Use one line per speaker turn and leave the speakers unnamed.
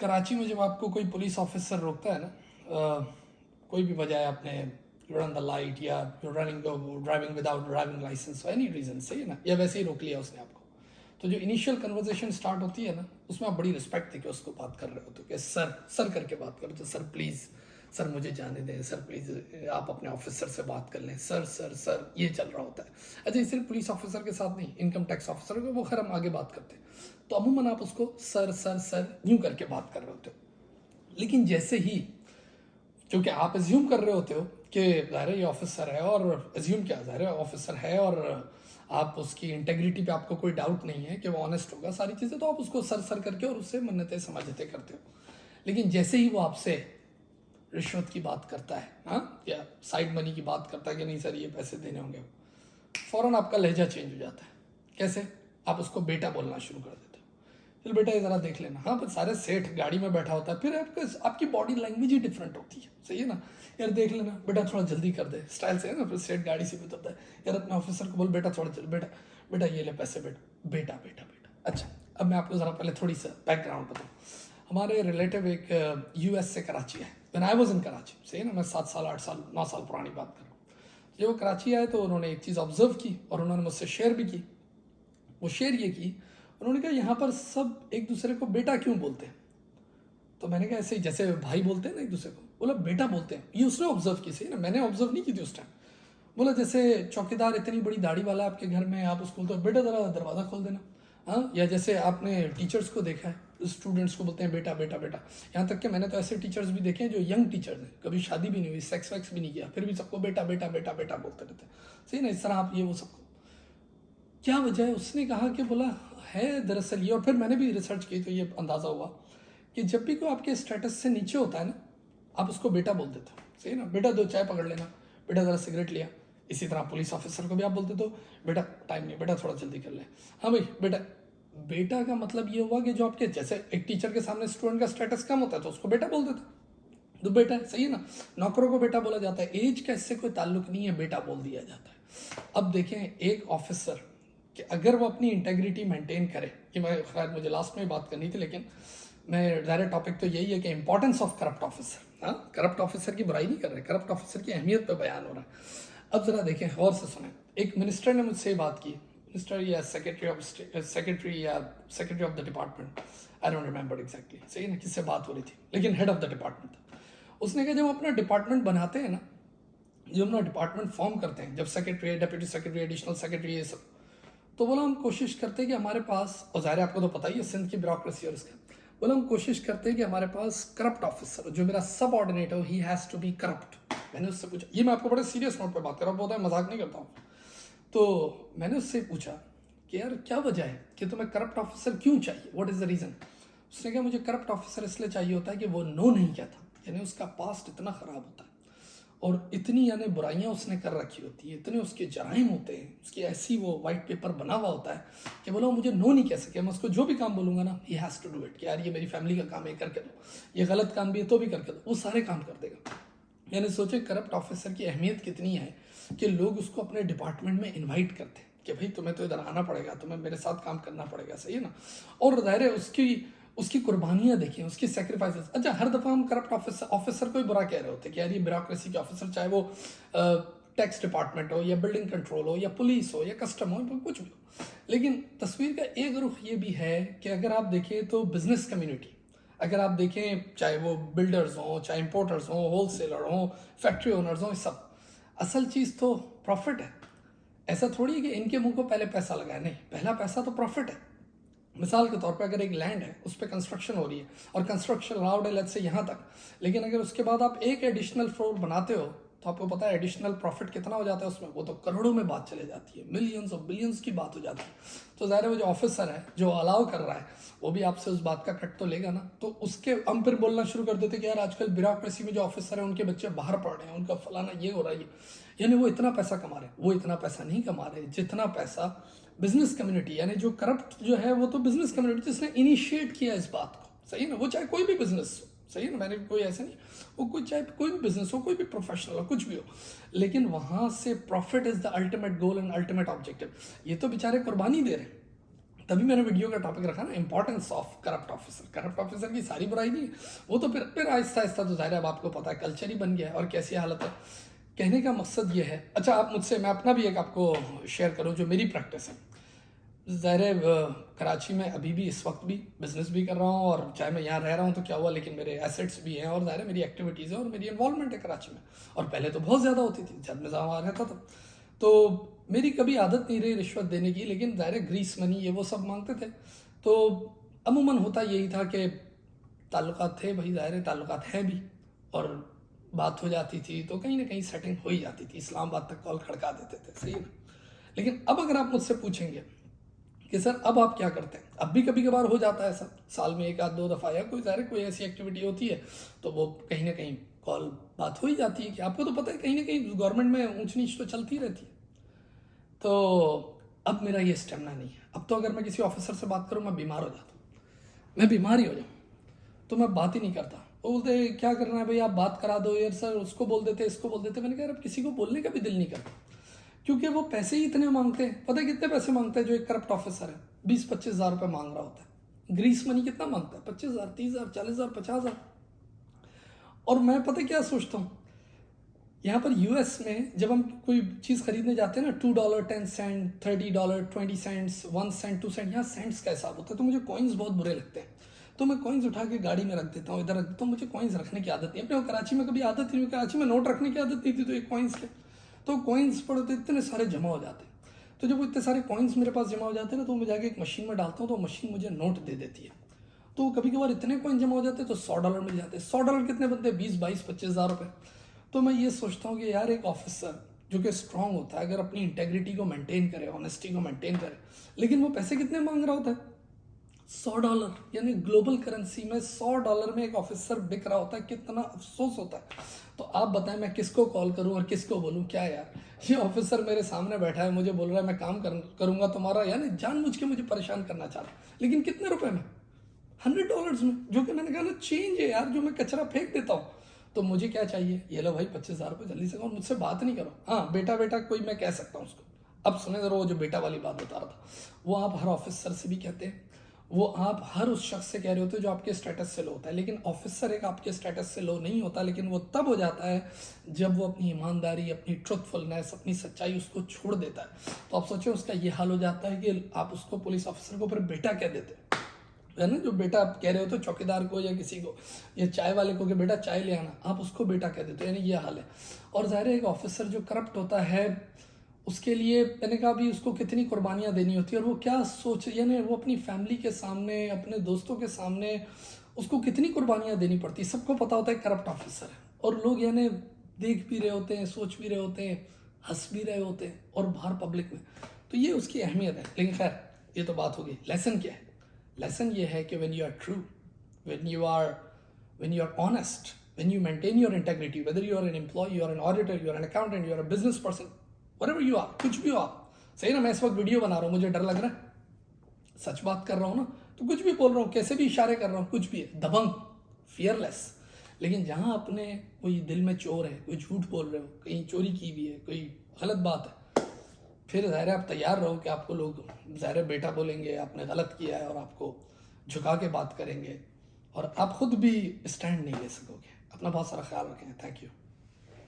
कराची में जब आपको कोई पुलिस ऑफिसर रोकता है ना, कोई भी वजह है, आपने रन द लाइट या running driving without driving licence any reason, सही है ना, या वैसे ही रोक लिया उसने आपको, तो जो इनिशियल कन्वर्जेशन स्टार्ट होती है ना, उसमें आप बड़ी रिस्पेक्ट देके उसको बात कर रहे हो, तो कि सर सर करके बात करो, तो सर प्लीज़, सर मुझे जाने दें, सर प्लीज़ आप अपने ऑफिसर से बात कर लें, सर सर सर, ये चल रहा होता है। अच्छा, ये सिर्फ पुलिस ऑफिसर के साथ नहीं, इनकम टैक्स ऑफिसर को, वो खैर हम आगे बात करते हैं, तो अमूमन आप उसको सर सर सर यूँ करके बात कर रहे होते हो। लेकिन जैसे ही, क्योंकि आप एज्यूम कर रहे होते हो कि ज़ाहिर है ये ऑफिसर है, और एज्यूम क्या, ज़ाहिर है ऑफिसर है, और आप उसकी इंटेग्रिटी पे आपको कोई डाउट नहीं है कि वो ऑनेस्ट होगा, सारी चीज़ें, तो आप उसको सर सर करके और उससे मन्नतें समाजतें करते हो। लेकिन जैसे ही वो आपसे रिश्वत की बात करता है, हाँ, या साइड मनी की बात करता है कि नहीं सर ये पैसे देने होंगे, फ़ौरन आपका लहजा चेंज हो जाता है। कैसे? आप उसको बेटा बोलना शुरू कर देते हो। चल बेटा ये ज़रा देख लेना। हाँ, पर सारे सेठ गाड़ी में बैठा होता है, फिर आपकी बॉडी लैंग्वेज ही डिफरेंट होती है, सही है ना। यार देख लेना बेटा, थोड़ा जल्दी कर दे, स्टाइल से है ना। फिर सेठ गाड़ी से भी उतरता है, यार अपने ऑफिसर को बोल बेटा थोड़ा जल्दी, बेटा बेटा ये ले पैसे, बेटा बेटा बेटा बेटा। अच्छा, अब मैं आपको ज़रा पहले थोड़ी सा बैकग्राउंड बताऊँ। हमारे रिलेटिव एक US से कराची है, when I was in Karachi, सही है ना, मैं 7 साल 8 साल 9 साल पुरानी बात कर रहा हूँ। जब वो कराची आए तो उन्होंने एक चीज़ ऑब्जर्व की और उन्होंने मुझसे शेयर भी की। वो शेयर ये की, उन्होंने कहा यहाँ पर सब एक दूसरे को बेटा क्यों बोलते हैं। तो मैंने कहा ऐसे ही जैसे भाई बोलते हैं ना एक दूसरे को, बोला बेटा बोलते हैं। ये उसने ऑब्जर्व की, सही ना, मैंने ऑब्जर्व नहीं की थी उस टाइम। बोला जैसे चौकीदार इतनी बड़ी दाढ़ी वाला आपके घर में, आप उसको बोलते हो बेटा ज़रा दरवाज़ा खोल देना, हाँ। या जैसे आपने टीचर्स को देखा है, स्टूडेंट्स को बोलते हैं बेटा बेटा बेटा। यहाँ तक कि मैंने तो ऐसे टीचर्स भी देखे हैं जो यंग टीचर्स हैं, कभी शादी भी नहीं हुई, सेक्स वैक्स भी नहीं किया, फिर भी सबको बेटा बेटा बेटा बेटा बोलते रहते हैं, सही ना। इस तरह आप ये वो सबको, क्या वजह है? उसने कहा कि बोला है दरअसल ये, और फिर मैंने भी रिसर्च की तो ये अंदाज़ा हुआ कि जब भी कोई आपके स्टेटस से नीचे होता है ना, आप उसको बेटा बोल देते हो, सही ना। बेटा 2 चाय पकड़ लेना, बेटा ज़रा सिगरेट लिया। इसी तरह पुलिस ऑफिसर को भी आप बोलते तो बेटा टाइम नहीं, बेटा थोड़ा जल्दी कर ले, हाँ भाई बेटा। बेटा का मतलब ये हुआ कि जो आपके, जैसे एक टीचर के सामने स्टूडेंट का स्टेटस कम होता है तो उसको बेटा बोल देता है, तो बेटा है, सही है ना। नौकरों को बेटा बोला जाता है, एज का इससे कोई ताल्लुक नहीं है, बेटा बोल दिया जाता है। अब देखें एक ऑफिसर कि अगर वो अपनी इंटेग्रिटी मेंटेन करे, कि मैं खैर मुझे लास्ट में बात करनी थी, लेकिन मैं डायरेक्ट टॉपिक तो यही है कि इंपॉर्टेंस ऑफ करप्ट ऑफिसर। हाँ, करप्ट ऑफिसर की बुराई नहीं कर रहे, करप्ट ऑफिसर की अहमियत पे बयान हो रहा है। अब जरा देखें, गौर से सुने। एक मिनिस्टर ने मुझसे बात की, मिनिस्टर या secretary of the department, I don't remember exactly, सही ना, किससे बात हो रही थी, लेकिन हेड ऑफ द डिपार्टमेंट था। उसने कहा जब अपना डिपार्टमेंट बनाते हैं ना, जब अपना डिपार्टमेंट फॉर्म करते हैं, जब secretary, deputy secretary, additional secretary, ये सब, तो बोला हम कोशिश करते हैं कि हमारे पास, और ज़ाहिर आपको तो पता ही है सिंध की ब्यूरोक्रेसी और इसका, बोला हम कोशिश करते हैं कि हमारे पास करप्ट ऑफिसर, जो मेरा सब ऑर्डिनेट हो, he has to be corrupt. मैंने उससे पूछा, ये मैं आपको बड़े सीरियस नोट पे बात कर रहा हूँ, बहुत मजाक नहीं करता हूँ। तो मैंने उससे पूछा कि यार क्या वजह है कि तुम्हें करप्ट ऑफिसर क्यों चाहिए, व्हाट इज़ द रीज़न। उसने कहा मुझे करप्ट ऑफिसर इसलिए चाहिए होता है कि वो नो नहीं कहता, यानी उसका पास्ट इतना ख़राब होता है और इतनी यानी बुराइयां उसने कर रखी होती है, इतने उसके जराइम होते हैं, उसकी ऐसी वो वाइट पेपर बना हुआ होता है कि बोला मुझे नो नहीं कह सके, मैं उसको जो भी काम बोलूँगा ना, he has to do it, कि यार ये मेरी फैमिली का काम है करके दो, ये गलत काम भी है तो भी करके दो, वो सारे काम कर देगा। मैंने सोचे करप्ट ऑफिसर की अहमियत कितनी है कि लोग उसको अपने डिपार्टमेंट में इन्वाइट करते हैं कि भाई तुम्हें तो इधर आना पड़ेगा, तुम्हें मेरे साथ काम करना पड़ेगा, सही है ना। और ज़ाहिर है उसकी कुर्बानियां देखें, उसकी सेक्रीफाइसेस। अच्छा, हर दफ़ा हम करप्ट ऑफिसर को ही बुरा कह रहे होते हैं कि यार ये ब्यूरोक्रेसी के ऑफिसर, चाहे वो टैक्स डिपार्टमेंट हो या बिल्डिंग कंट्रोल हो या पुलिस हो या कस्टम हो, कुछ भी हो। लेकिन तस्वीर का एक रुख ये भी है कि अगर आप देखें तो बिजनेस कम्युनिटी, अगर आप देखें चाहे वो बिल्डर्स हों, चाहे इंपोर्टर्स हों, होलसेलर हों, फैक्ट्री ओनर्स हों, सब असल चीज़ तो प्रॉफिट है। ऐसा थोड़ी है कि इनके मुंह को पहले पैसा लगा है, नहीं, पहला पैसा तो प्रॉफिट है। मिसाल के तौर पे अगर एक लैंड है, उस पर कंस्ट्रक्शन हो रही है और कंस्ट्रक्शन अलाउड है लेट्स से यहाँ तक, लेकिन अगर उसके बाद आप एक एडिशनल फ्लोर बनाते हो तो आपको पता है एडिशनल प्रॉफिट कितना हो जाता है उसमें, वो तो करोड़ों में बात चले जाती है, मिलियंस और बिलियंस की बात हो जाती है। तो ज़ाहिर है वो जो ऑफिसर है जो अलाउ कर रहा है वो भी आपसे उस बात का कट तो लेगा ना। तो उसके हम फिर बोलना शुरू कर देते कि यार आजकल ब्यूरोक्रेसी में जो ऑफिसर है उनके बच्चे बाहर पढ़ रहे हैं, उनका फलाना ये हो रहा है, यानी वो इतना पैसा कमा रहे हैं। वो इतना पैसा नहीं कमा रहे जितना पैसा बिजनेस कम्युनिटी, यानी जो करप्ट जो है वो तो बिजनेस कम्युनिटी जिसने इनिशिएट किया इस बात को, सही है ना। वो चाहे कोई भी बिजनेस हो, सही है ना, मैंने कोई ऐसे नहीं, वो कोई चाहे कोई भी बिजनेस हो, कोई भी प्रोफेशनल हो, कुछ भी हो, लेकिन वहां से profit is the ultimate goal and ultimate objective. ये तो बेचारे कुर्बानी दे रहे हैं तभी मैंने वीडियो का टॉपिक रखा ना, importance of corrupt officer. Corrupt officer की सारी बुराई नहीं, वो तो फिर आहिस्ता आहिस्ता तो ज़ाहिर है अब आपको पता है कल्चर ही बन गया है और कैसी हालत है। कहने का मकसद ये है, अच्छा आप मुझसे, मैं अपना भी एक आपको शेयर करूँ जो मेरी प्रैक्टिस है। ज़ाहिर है कराची में अभी भी इस वक्त भी बिज़नेस भी कर रहा हूँ, और चाहे मैं यहाँ रह रहा हूँ तो क्या हुआ, लेकिन मेरे एसेट्स भी हैं और ज़ाहिर है मेरी एक्टिविटीज़ है और मेरी इन्वॉल्वमेंट है कराची में, और पहले तो बहुत ज़्यादा होती थी जब मैं वहाँ रहता था। तो मेरी कभी आदत नहीं रही रिश्वत देने की, लेकिन ज़ाहिर है ग्रीस मनी ये वो सब मांगते थे। तो अमूमन होता यही था कि ताल्लुकात थे भाई, ज़ाहिर है ताल्लुकात हैं भी, और बात हो जाती थी तो कहीं ना कहीं सेटिंग हो ही जाती थी, इस्लामाबाद तक कॉल खड़का देते थे, सही है। लेकिन अब अगर आप मुझसे पूछेंगे कि सर अब आप क्या करते हैं, अब भी कभी कभार हो जाता है ऐसा, साल में 1-2 दफ़ा या कोई ज़ाहिर कोई ऐसी एक्टिविटी होती है तो वो कहीं ना कहीं कॉल बात हो ही जाती है कि आपको तो पता है कहीं ना कहीं गवर्नमेंट में ऊंच नीच तो चलती रहती है। तो अब मेरा ये स्टेमिना नहीं है, अब तो अगर मैं किसी ऑफिसर से बात करूँ मैं बीमार हो जाता हूँ, मैं बीमार ही हो जाऊँ, तो मैं बात ही नहीं करता। वो बोलते क्या करना है भाई, आप बात करा दो यार सर, उसको बोल देते इसको बोल देते। मैंने कहा यार अब किसी को बोलने का भी दिल नहीं करता, क्योंकि वो पैसे ही इतने मांगते हैं। पता है कितने पैसे मांगते हैं जो एक करप्ट ऑफिसर है? 20-25 हज़ार रुपये मांग रहा होता है। ग्रीस मनी कितना मांगता है? 25,000, 30,000, 40,000, 50,000। और मैं पता है क्या सोचता हूँ, यहाँ पर यूएस में जब हम कोई चीज़ खरीदने जाते हैं ना, $2, 10 सेंट, $30, 20 सेंट्स, 1 सेंट, 2 सेंट, यहाँ सेंट्स का हिसाब होता है। तो मुझे कॉइन्स बहुत बुरे लगते हैं, तो मैं कॉइन्स उठा के गाड़ी में रख देता हूँ, इधर रख देता हूँ। मुझे कॉइन्स रखने की आदत नहीं, अपने कराची में कभी आदत नहीं, कराची में नोट रखने की आदत नहीं थी, तो एक कॉइन्स के तो कॉइन्स पड़े तो इतने सारे जमा हो जाते हैं। तो जब वो इतने सारे कॉइन्स मेरे पास जमा हो जाते हैं ना, तो मैं जाके एक मशीन में डालता हूँ, तो मशीन मुझे नोट दे देती है। तो कभी कभार इतने कॉइन जमा हो जाते हैं तो $100 मिल जाते हैं। $100 कितने बनते हैं? 20, 22, 25,000 रुपये। तो मैं ये सोचता हूँ कि यार एक ऑफिसर जो कि स्ट्रांग होता है, अगर अपनी इंटेग्रिटी को मेंटेन करे, ऑनेस्टी को मेंटेन करे, लेकिन वो पैसे कितने मांग रहा होता है? $100, यानी ग्लोबल करेंसी में $100 में एक ऑफिसर बिक रहा होता है। कितना अफसोस होता है। तो आप बताएं मैं किसको कॉल करूं और किसको बोलूं? क्या यार, ये ऑफिसर मेरे सामने बैठा है, मुझे बोल रहा है मैं काम करूंगा तुम्हारा, यानी जानबूझ के मुझे परेशान करना चाह रहा है। लेकिन कितने रुपए में? $100 में, जो कि मैंने कहा ना चेंज है यार, जो मैं कचरा फेंक देता हूँ। तो मुझे क्या चाहिए? ये लो भाई 25,000 रुपये, जल्दी से करो, मुझसे बात नहीं करो। हाँ बेटा बेटा कोई मैं कह सकता हूँ उसको। अब सुने जरा वो जो बेटा वाली बात बता रहा था, वो आप हर ऑफिसर से भी कहते हैं, वो आप हर उस शख्स से कह रहे होते हो जो आपके स्टेटस से लो होता है। लेकिन ऑफिसर एक आपके स्टेटस से लो नहीं होता, लेकिन वो तब हो जाता है जब वो अपनी ईमानदारी, अपनी ट्रुथफुलनेस, अपनी सच्चाई उसको छोड़ देता है। तो आप सोचो उसका ये हाल हो जाता है कि आप उसको, पुलिस ऑफिसर को, फिर बेटा कह देते है ना। जो बेटा आप कह रहे हो तो चौकीदार को या किसी को या चाय वाले को कि बेटा चाय ले आना, आप उसको बेटा कह देते हो, यानी ये हाल है। और ज़ाहिर है एक ऑफिसर जो करप्ट होता है उसके लिए मैंने कहा भी उसको कितनी कुर्बानियाँ देनी होती है, और वो क्या सोच, यानी वो अपनी फैमिली के सामने, अपने दोस्तों के सामने उसको कितनी कुर्बानियाँ देनी पड़ती है। सबको पता होता है करप्ट ऑफिसर है, और लोग यानी देख भी रहे होते हैं, सोच भी रहे होते हैं, हंस भी रहे होते हैं, और बाहर पब्लिक में। तो ये उसकी अहमियत है। लेकिन खैर ये तो बात होगी। लेसन क्या है? लेसन ये है कि when you are true, when you are honest, when you maintain your integrity, whether you are an employee, you are an auditor, you are an accountant, you are a business person, whatever you are, कुछ भी हो आप, सही ना। मैं इस वक्त video बना रहा हूँ, मुझे डर लग रहा है, सच बात कर रहा हूँ ना, तो कुछ भी बोल रहा हूँ, कैसे भी इशारे कर रहा हूँ, कुछ भी है, दबंग, फियरलेस। लेकिन जहाँ अपने कोई दिल में चोर है, कोई झूठ बोल रहे हो, कहीं चोरी की भी है, कोई गलत बात है, फिर ज़ाहिर है आप तैयार रहो कि आपको लोग ज़ाहिर है बेटा बोलेंगे, आपने गलत किया है, और आपको झुका के बात करेंगे, और आप खुद भी स्टैंड नहीं ले सकोगे। अपना बहुत सारा ख्याल रखें। Thank you.